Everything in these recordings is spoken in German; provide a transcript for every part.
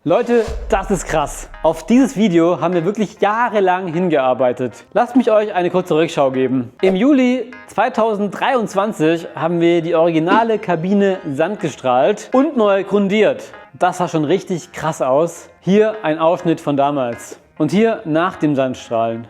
Leute, das ist krass. Auf dieses Video haben wir wirklich jahrelang hingearbeitet. Lasst mich euch eine kurze Rückschau geben. Im Juli 2023 haben wir die originale Kabine sandgestrahlt und neu grundiert. Das sah schon richtig krass aus. Hier ein Ausschnitt von damals. Und hier nach dem Sandstrahlen.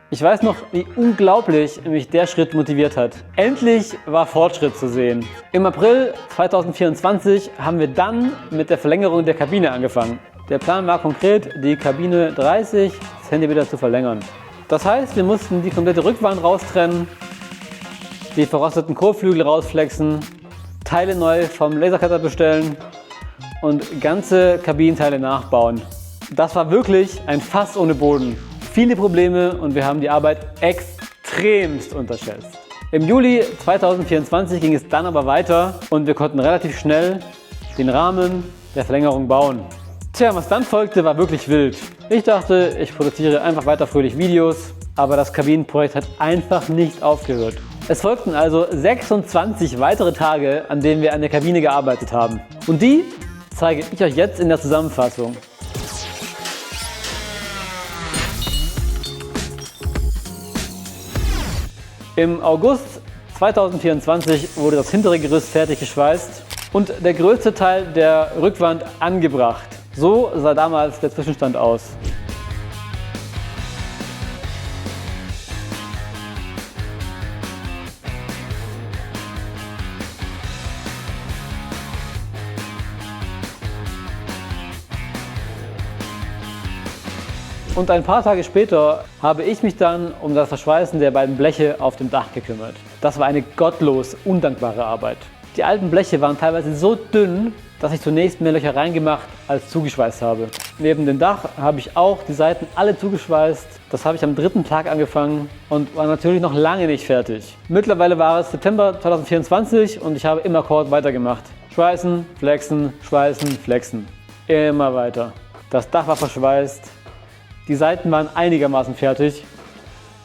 Ich weiß noch, wie unglaublich mich der Schritt motiviert hat. Endlich war Fortschritt zu sehen. Im April 2024 haben wir dann mit der Verlängerung der Kabine angefangen. Der Plan war konkret, die Kabine 30 cm zu verlängern. Das heißt, wir mussten die komplette Rückwand raustrennen, die verrosteten Kotflügel rausflexen, Teile neu vom Lasercutter bestellen und ganze Kabinenteile nachbauen. Das war wirklich ein Fass ohne Boden. Viele Probleme und wir haben die Arbeit extremst unterschätzt. Im Juli 2024 ging es dann aber weiter und wir konnten relativ schnell den Rahmen der Verlängerung bauen. Tja, was dann folgte, war wirklich wild. Ich dachte, ich produziere einfach weiter fröhlich Videos, aber das Kabinenprojekt hat einfach nicht aufgehört. Es folgten also 26 weitere Tage, an denen wir an der Kabine gearbeitet haben. Und die zeige ich euch jetzt in der Zusammenfassung. Im August 2024 wurde das hintere Gerüst fertig geschweißt und der größte Teil der Rückwand angebracht. So sah damals der Zwischenstand aus. Und ein paar Tage später habe ich mich dann um das Verschweißen der beiden Bleche auf dem Dach gekümmert. Das war eine gottlos undankbare Arbeit. Die alten Bleche waren teilweise so dünn, dass ich zunächst mehr Löcher reingemacht als zugeschweißt habe. Neben dem Dach habe ich auch die Seiten alle zugeschweißt. Das habe ich am 3. Tag angefangen und war natürlich noch lange nicht fertig. Mittlerweile war es September 2024 und ich habe im Akkord weitergemacht. Schweißen, flexen, schweißen, flexen. Immer weiter. Das Dach war verschweißt. Die Seiten waren einigermaßen fertig.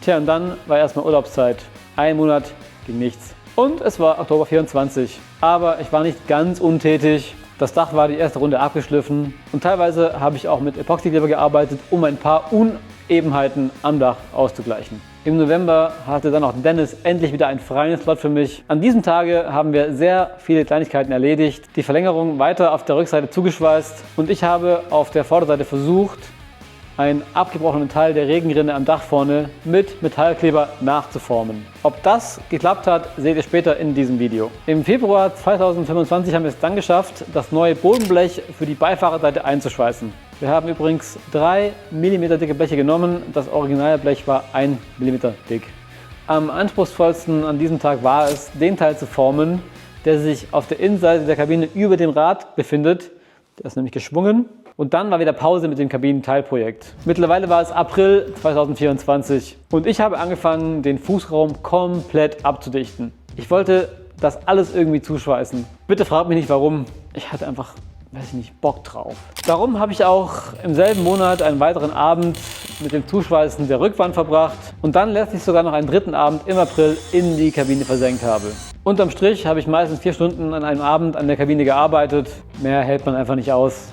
Tja, und dann war erstmal Urlaubszeit. Ein Monat ging nichts. Und es war Oktober 24. Aber ich war nicht ganz untätig. Das Dach war die erste Runde abgeschliffen. Und teilweise habe ich auch mit Epoxykleber gearbeitet, um ein paar Unebenheiten am Dach auszugleichen. Im November hatte dann auch Dennis endlich wieder einen freien Slot für mich. An diesem Tage haben wir sehr viele Kleinigkeiten erledigt. Die Verlängerung weiter auf der Rückseite zugeschweißt. Und ich habe auf der Vorderseite versucht, einen abgebrochenen Teil der Regenrinne am Dach vorne mit Metallkleber nachzuformen. Ob das geklappt hat, seht ihr später in diesem Video. Im Februar 2025 haben wir es dann geschafft, das neue Bodenblech für die Beifahrerseite einzuschweißen. Wir haben übrigens 3 mm dicke Bleche genommen, das Originalblech war 1 mm dick. Am anspruchsvollsten an diesem Tag war es, den Teil zu formen, der sich auf der Innenseite der Kabine über dem Rad befindet. Der ist nämlich geschwungen. Und dann war wieder Pause mit dem Kabinenteilprojekt. Mittlerweile war es April 2024 und ich habe angefangen, den Fußraum komplett abzudichten. Ich wollte das alles irgendwie zuschweißen. Bitte fragt mich nicht warum. Ich hatte einfach, weiß ich nicht, Bock drauf. Darum habe ich auch im selben Monat einen weiteren Abend mit dem Zuschweißen der Rückwand verbracht und dann letztlich sogar noch einen 3. Abend im April in die Kabine versenkt habe. Unterm Strich habe ich meistens 4 Stunden an einem Abend an der Kabine gearbeitet. Mehr hält man einfach nicht aus.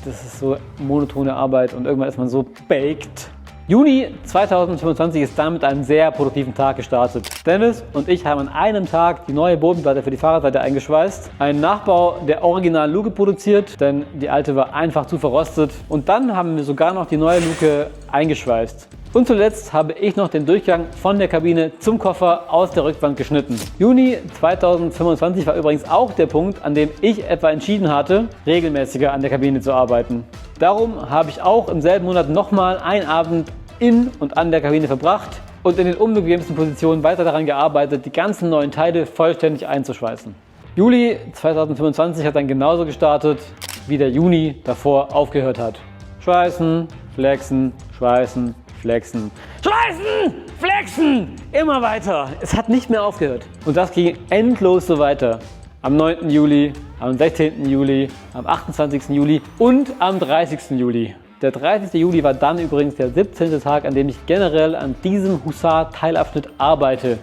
Das ist so monotone Arbeit und irgendwann ist man so baked. Juni 2025 ist dann mit einem sehr produktiven Tag gestartet. Dennis und ich haben an einem Tag die neue Bodenplatte für die Fahrerseite eingeschweißt, einen Nachbau der originalen Luke produziert, denn die alte war einfach zu verrostet. Und dann haben wir sogar noch die neue Luke eingeschweißt. Und zuletzt habe ich noch den Durchgang von der Kabine zum Koffer aus der Rückwand geschnitten. Juni 2025 war übrigens auch der Punkt, an dem ich etwa entschieden hatte, regelmäßiger an der Kabine zu arbeiten. Darum habe ich auch im selben Monat nochmal einen Abend in und an der Kabine verbracht und in den unbequemsten Positionen weiter daran gearbeitet, die ganzen neuen Teile vollständig einzuschweißen. Juli 2025 hat dann genauso gestartet, wie der Juni davor aufgehört hat. Schweißen, flexen, schweißen, flexen, schweißen, flexen, immer weiter. Es hat nicht mehr aufgehört. Und das ging endlos so weiter. Am 9. Juli, am 16. Juli, am 28. Juli und am 30. Juli. Der 30. Juli war dann übrigens der 17. Tag, an dem ich generell an diesem Hussar-Teilabschnitt arbeite.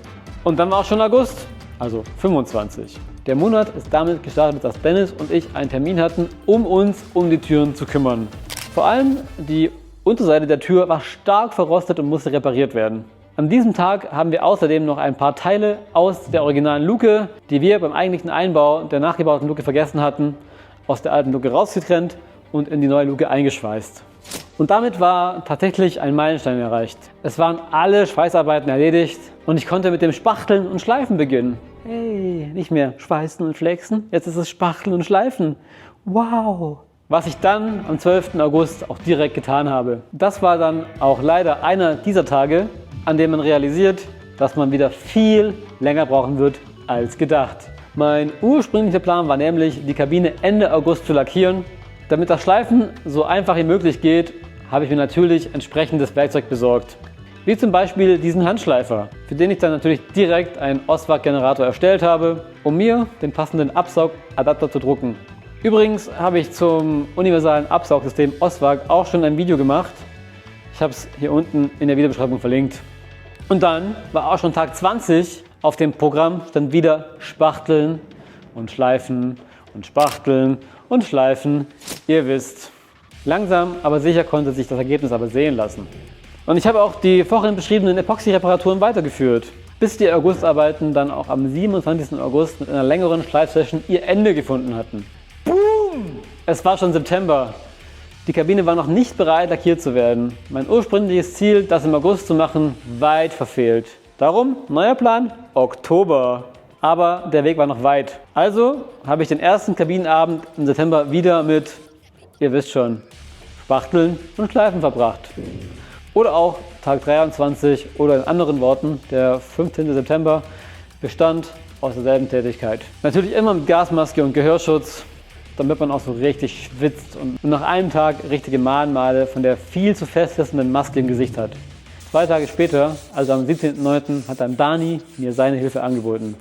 Und dann war auch schon August, also 25. Der Monat ist damit gestartet, dass Dennis und ich einen Termin hatten, um uns um die Türen zu kümmern. Vor allem die Unterseite der Tür war stark verrostet und musste repariert werden. An diesem Tag haben wir außerdem noch ein paar Teile aus der originalen Luke, die wir beim eigentlichen Einbau der nachgebauten Luke vergessen hatten, aus der alten Luke rausgetrennt und in die neue Luke eingeschweißt. Und damit war tatsächlich ein Meilenstein erreicht. Es waren alle Schweißarbeiten erledigt und ich konnte mit dem Spachteln und Schleifen beginnen. Hey, nicht mehr Schweißen und Flexen, jetzt ist es Spachteln und Schleifen. Wow! Was ich dann am 12. August auch direkt getan habe. Das war dann auch leider einer dieser Tage, an dem man realisiert, dass man wieder viel länger brauchen wird als gedacht. Mein ursprünglicher Plan war nämlich, die Kabine Ende August zu lackieren. Damit das Schleifen so einfach wie möglich geht, habe ich mir natürlich entsprechendes Werkzeug besorgt. Wie zum Beispiel diesen Handschleifer, für den ich dann natürlich direkt einen Oswag-Generator erstellt habe, um mir den passenden Absaugadapter zu drucken. Übrigens habe ich zum universalen Absaugsystem Oswag auch schon ein Video gemacht. Ich habe es hier unten in der Videobeschreibung verlinkt. Und dann war auch schon Tag 20. Auf dem Programm stand wieder Spachteln und Schleifen und Spachteln und Schleifen. Ihr wisst, langsam aber sicher konnte sich das Ergebnis aber sehen lassen. Und ich habe auch die vorhin beschriebenen Epoxy-Reparaturen weitergeführt, bis die Augustarbeiten dann auch am 27. August mit einer längeren Schleifsession ihr Ende gefunden hatten. Boom! Es war schon September. Die Kabine war noch nicht bereit, lackiert zu werden. Mein ursprüngliches Ziel, das im August zu machen, weit verfehlt. Darum, neuer Plan, Oktober. Aber der Weg war noch weit. Also habe ich den ersten Kabinenabend im September wieder mit, ihr wisst schon, Spachteln und Schleifen verbracht. Oder auch Tag 23 oder in anderen Worten, der 15. September bestand aus derselben Tätigkeit. Natürlich immer mit Gasmaske und Gehörschutz, damit man auch so richtig schwitzt und nach einem Tag richtige Mahnmale von der viel zu festsitzenden Maske im Gesicht hat. 2 Tage später, also am 17.09., hat dann Dani mir seine Hilfe angeboten.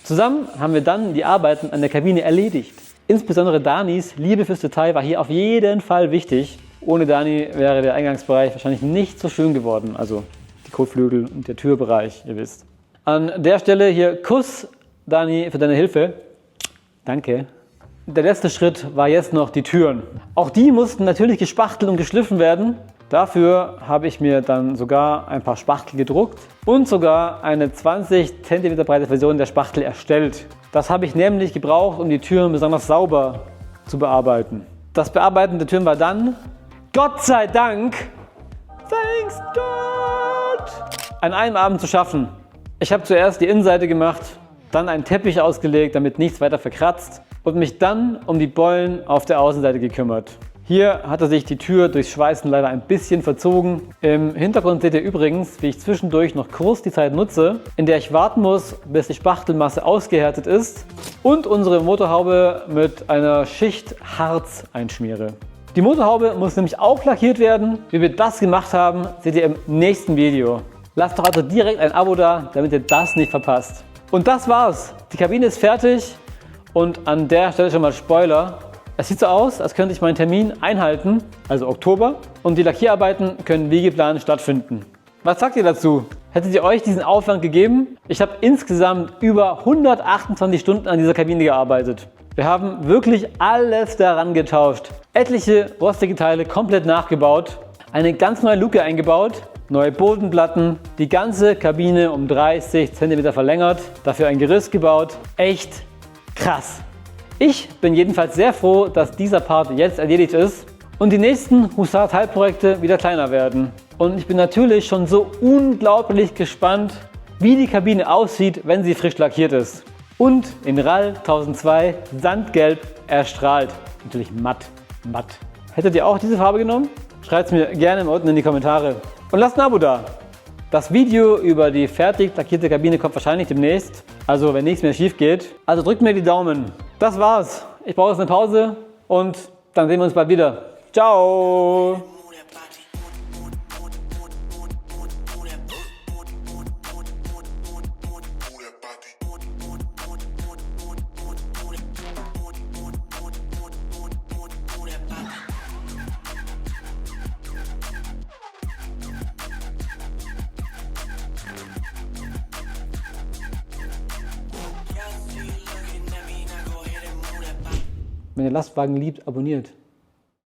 Zusammen haben wir dann die Arbeiten an der Kabine erledigt. Insbesondere Danis Liebe fürs Detail war hier auf jeden Fall wichtig. Ohne Dani wäre der Eingangsbereich wahrscheinlich nicht so schön geworden, also die Kotflügel und der Türbereich, ihr wisst. An der Stelle hier Kuss, Dani, für deine Hilfe. Danke. Der letzte Schritt war jetzt noch die Türen. Auch die mussten natürlich gespachtelt und geschliffen werden. Dafür habe ich mir dann sogar ein paar Spachtel gedruckt und sogar eine 20 cm breite Version der Spachtel erstellt. Das habe ich nämlich gebraucht, um die Türen besonders sauber zu bearbeiten. Das Bearbeiten der Türen war dann, Gott sei Dank, thanks God, an einem Abend zu schaffen. Ich habe zuerst die Innenseite gemacht, dann einen Teppich ausgelegt, damit nichts weiter verkratzt und mich dann um die Beulen auf der Außenseite gekümmert. Hier hatte sich die Tür durchs Schweißen leider ein bisschen verzogen. Im Hintergrund seht ihr übrigens, wie ich zwischendurch noch kurz die Zeit nutze, in der ich warten muss, bis die Spachtelmasse ausgehärtet ist und unsere Motorhaube mit einer Schicht Harz einschmiere. Die Motorhaube muss nämlich auch lackiert werden. Wie wir das gemacht haben, seht ihr im nächsten Video. Lasst doch also direkt ein Abo da, damit ihr das nicht verpasst. Und das war's. Die Kabine ist fertig und an der Stelle schon mal Spoiler. Es sieht so aus, als könnte ich meinen Termin einhalten, also Oktober, und die Lackierarbeiten können wie geplant stattfinden. Was sagt ihr dazu? Hättet ihr euch diesen Aufwand gegeben? Ich habe insgesamt über 128 Stunden an dieser Kabine gearbeitet. Wir haben wirklich alles daran getauscht. Etliche rostige Teile komplett nachgebaut, eine ganz neue Luke eingebaut, neue Bodenplatten, die ganze Kabine um 30 cm verlängert, dafür ein Gerüst gebaut. Echt krass! Ich bin jedenfalls sehr froh, dass dieser Part jetzt erledigt ist und die nächsten Hussar-Teilprojekte wieder kleiner werden. Und ich bin natürlich schon so unglaublich gespannt, wie die Kabine aussieht, wenn sie frisch lackiert ist. Und in RAL 1002 Sandgelb erstrahlt. Natürlich matt. Hättet ihr auch diese Farbe genommen? Schreibt es mir gerne unten in die Kommentare. Und lasst ein Abo da. Das Video über die fertig lackierte Kabine kommt wahrscheinlich demnächst. Also wenn nichts mehr schief geht. Also drückt mir die Daumen. Das war's. Ich brauche jetzt eine Pause und dann sehen wir uns bald wieder. Ciao! Looking at me Wenn ihr Lastwagen liebt, abonniert.